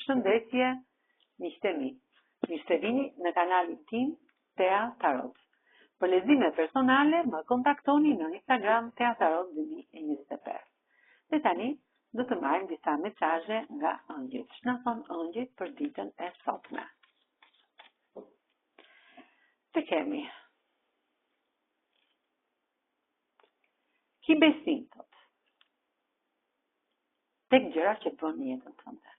Përshëndetje, miqtë mi. Mirë se vini në kanalin tim Tea Tarot. Për lexime personale më kontaktoni në Instagram Tea Tarot 2025. Dhe tani do të marrim disa mesazhe nga ëngjëjt. Ç'na thon ëngjëjt për ditën e sotme? Të kemi ki besim thot tek gjërat që bën në jetën tënde.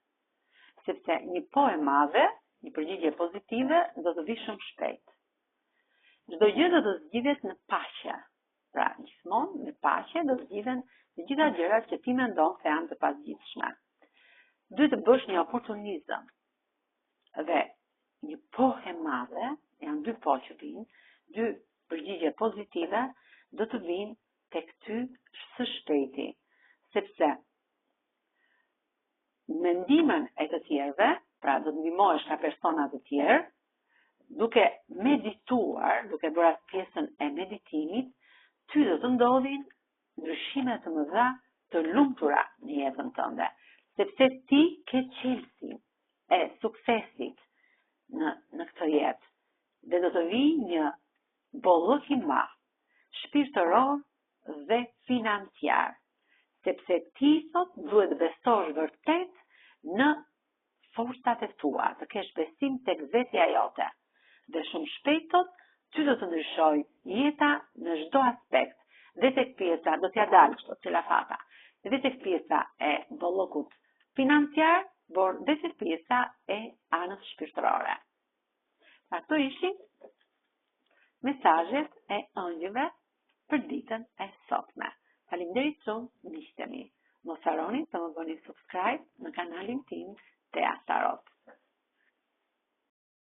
Sepse një po e madhe, një përgjigje pozitive do të vi shumë shpejt. Çdo gjë do të zgjidhet në paqe. Pra, gjithmonë në paqe do të zgjidhen të gjitha gjërat që ti mendon se janë të pazgjidhshme. Duhet të bësh një oportunizëm. Dhe një po e madhe, janë dy po që vinë, dy përgjigje pozitive do të vinë tek ty së shpejti, sepse mendimin e të tjerëve, pra do të ndihmohesh nga persona të tjerë, duke medituar, duke bërë atë pjesën e meditimit, ty do të ndodhin ndryshime të mëdha të lumtura në jetën tënde, sepse ti ke qelësin e suksesit në këtë jetë, dhe do të vijë një bollëk i madh, shpirtëror dhe financiar, sepse ti sot duhet besosh vërtet në forcat e tua, të kesh besim tek vetja jote. Dhe shumë shpejt ty do të ndryshoj jeta në çdo aspekt, dhe tek pjesa do t'ja dalë çdo cilafata, dhe tek pjesa e bollokut financiar, por dhe tek pjesa e anës shpirtërore. Ato ishin mesazhet e ëngjëve për ditën e sotme. Faleminderit shumë, miqtë mi. Mos harroni të më bëni subscribe në kanalin tim Tea Tarot.